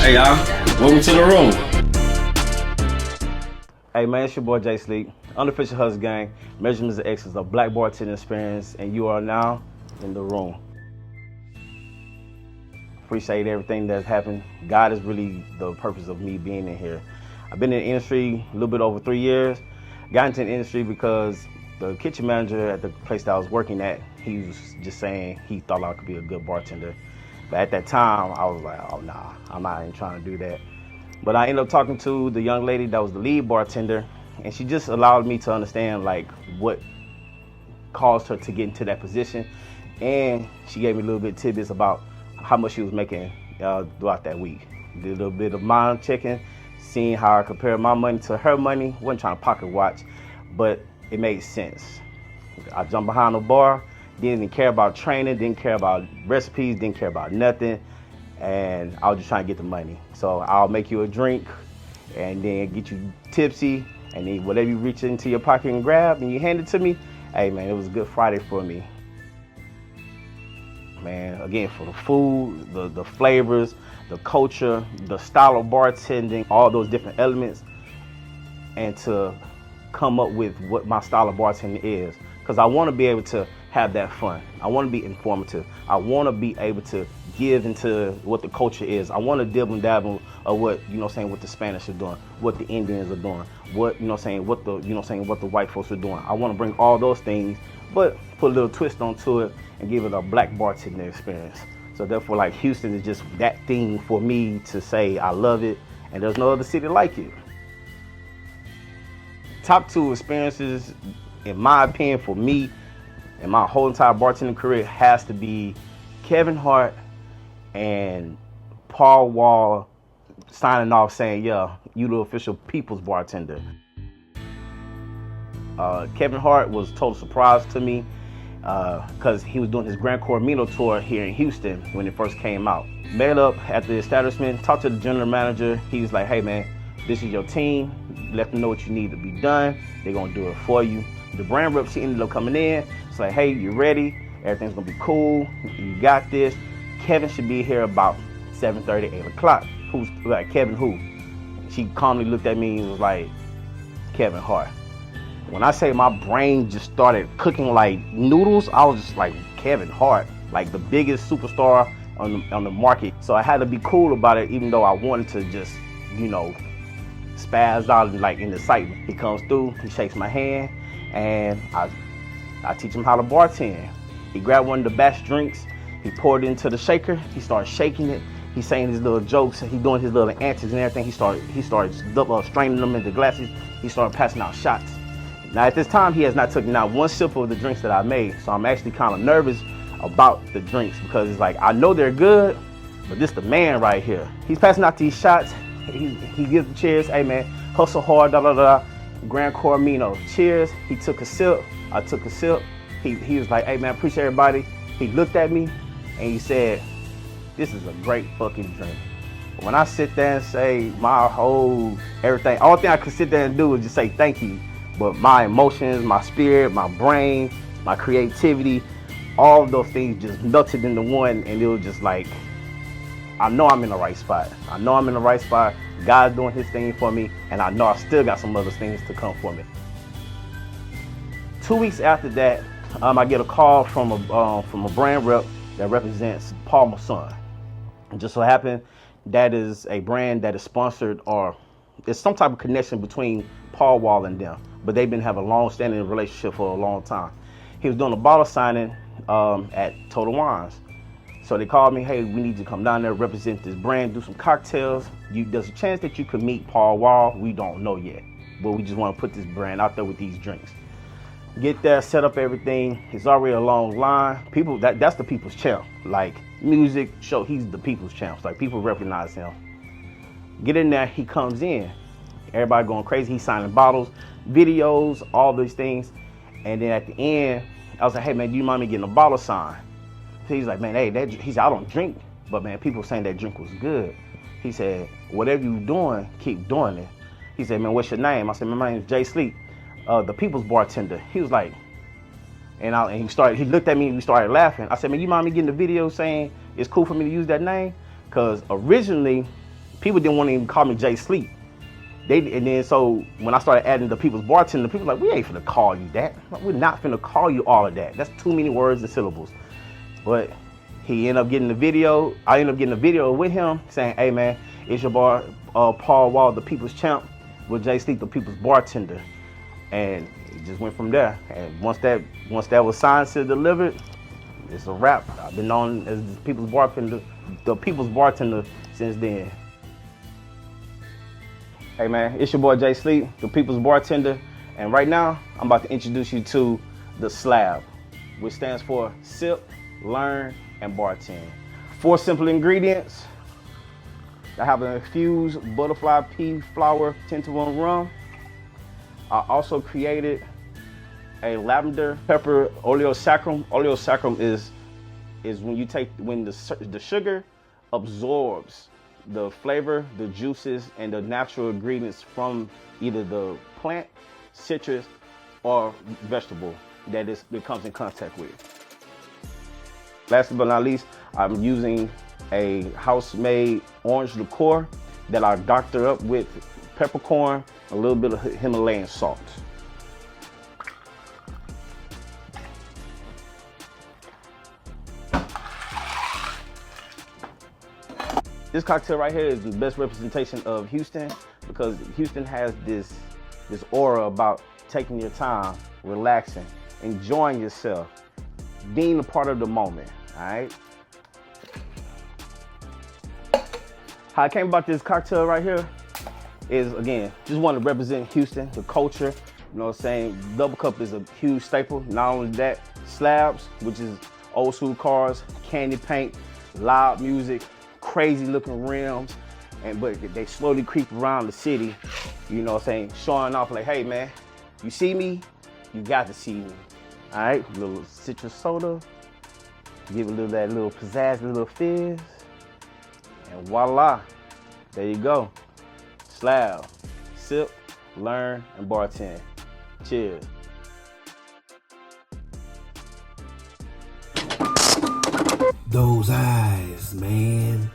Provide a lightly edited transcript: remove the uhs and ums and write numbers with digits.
Hey y'all, welcome to the room. Hey man, it's your boy Jay Sleep, Unofficial Hustle Gang, Measurements of Excellence, a black bartending experience, and you are now in the room. Appreciate everything that's happened. God is really the purpose of me being in here. I've been in the industry a little bit over 3 years. Got into the industry because the kitchen manager at the place that I was working at, he was just saying he thought I could be a good bartender. But at that time, I was like, oh nah, I'm not even trying to do that. But I ended up talking to the young lady that was the lead bartender, and she just allowed me to understand like what caused her to get into that position. And she gave me a little bit of tidbits about how much she was making throughout that week. Did a little bit of mind checking, seeing how I compared my money to her money. Wasn't trying to pocket watch, but it made sense. I jumped behind the bar, didn't care about training, didn't care about recipes, didn't care about nothing. And I was just trying to get the money. So I'll make you a drink and then get you tipsy, and then whatever you reach into your pocket and grab and you hand it to me, hey man, it was a good Friday for me. Man, again, for the food, the flavors, the culture, the style of bartending, all those different elements, and to come up with what my style of bartending is. Because I want to be able to have that fun. I want to be informative. I want to be able to give into what the culture is. I want to dibble and dabble of what, what the Spanish are doing, what the Indians are doing, what, what the white folks are doing. I want to bring all those things, but put a little twist onto it and give it a black bartending experience. So therefore, like, Houston is just that thing for me to say I love it, and there's no other city like it. Top two experiences, in my opinion, for me, and my whole entire bartending career, has to be Kevin Hart and Paul Wall signing off saying, yeah, you the official people's bartender. Kevin Hart was a total surprise to me because he was doing his Grand Cormino tour here in Houston when it first came out. Met up at the establishment, talked to the general manager. He was like, hey man, this is your team. Let them know what you need to be done. They're gonna do it for you. The brand rep, she ended up coming in. It's like, hey, you ready? Everything's gonna be cool. You got this. Kevin should be here about 7:30, 8 o'clock. Who's like, Kevin who? She calmly looked at me and was like, Kevin Hart. When I say my brain just started cooking like noodles, I was just like, Kevin Hart, like the biggest superstar on the market. So I had to be cool about it, even though I wanted to just, spaz out and like in excitement. He comes through, he shakes my hand, and I teach him how to bartend. He grabbed one of the best drinks, he poured it into the shaker, he started shaking it, he's saying his little jokes, he's doing his little antics and everything. He started straining them into glasses, he started passing out shots. Now at this time, he has not taken out one sip of the drinks that I made, so I'm actually kind of nervous about the drinks because it's like, I know they're good, but this the man right here. He's passing out these shots, he gives the cheers, hey man, hustle hard, da da da, Grand Cormino, cheers. He took a sip, I took a sip. He was like, hey man, appreciate everybody. He looked at me and he said, this is a great fucking drink. When I sit there and say my whole everything, all thing I could sit there and do is just say thank you. But my emotions, my spirit, my brain, my creativity, all of those things just melted into one, and it was just like, I know I'm in the right spot. I know I'm in the right spot. God's doing his thing for me, and I know I still got some other things to come for me. 2 weeks after that, I get a call from a brand rep that represents Paul Masson. It just so happened that is a brand that is sponsored, or there's some type of connection between Paul Wall and them, but they've been having a long-standing relationship for a long time. He was doing a bottle signing at Total Wines. So they called me, hey, we need you to come down there, represent this brand, do some cocktails. There's a chance that you could meet Paul Wall. We don't know yet, but we just want to put this brand out there with these drinks. Get there, set up everything. It's already a long line. People, that's the people's champ. Like music show, he's the people's champ. Like people recognize him. Get in there, he comes in. Everybody going crazy. He's signing bottles, videos, all these things. And then at the end, I was like, hey man, do you mind me getting a bottle signed? So he's like, man, hey, he said, I don't drink, but man, people saying that drink was good. He said, whatever you're doing, keep doing it. He said, man, what's your name? I said, my name is Jay Sleep, the people's bartender. He was like, and he looked at me and we started laughing. I said, man, you mind me getting the video saying it's cool for me to use that name? Because originally, People didn't want to even call me Jay Sleep. And then so when I started adding the people's bartender, people were like, we ain't finna call you that. We're not finna call you all of that. That's too many words and syllables. But he ended up getting the video. I ended up getting a video with him saying, hey man, it's your boy Paul Wall, the people's champ, with Jay Sleep, the people's bartender. And it just went from there. And once that was signed, sealed, delivered, it's a wrap. I've been known as the people's bartender since then. Hey man, it's your boy Jay Sleep, the people's bartender. And right now, I'm about to introduce you to the SLAB, which stands for Sip, Learn, and Bartend. 4 simple ingredients. I have an infused butterfly pea flower 10 to 1 rum. I also created a lavender pepper oleosaccharum. Oleosaccharum is when the sugar absorbs the flavor, the juices, and the natural ingredients from either the plant, citrus, or vegetable that it comes in contact with. Last but not least, I'm using a house-made orange liqueur that I doctor up with peppercorn, a little bit of Himalayan salt. This cocktail right here is the best representation of Houston, because Houston has this aura about taking your time, relaxing, enjoying yourself, being a part of the moment, all right? How I came about this cocktail right here is, again, just want to represent Houston, the culture, you know what I'm saying? Double cup is a huge staple. Not only that, slabs, which is old school cars, candy paint, loud music, crazy looking rims, but they slowly creep around the city, you know what I'm saying, showing off like, hey man, you see me, you got to see me. All right, a little citrus soda, give it that little pizzazz, a little fizz, and voila, there you go. Slab, sip, learn, and bartend. Cheers. Those eyes, man.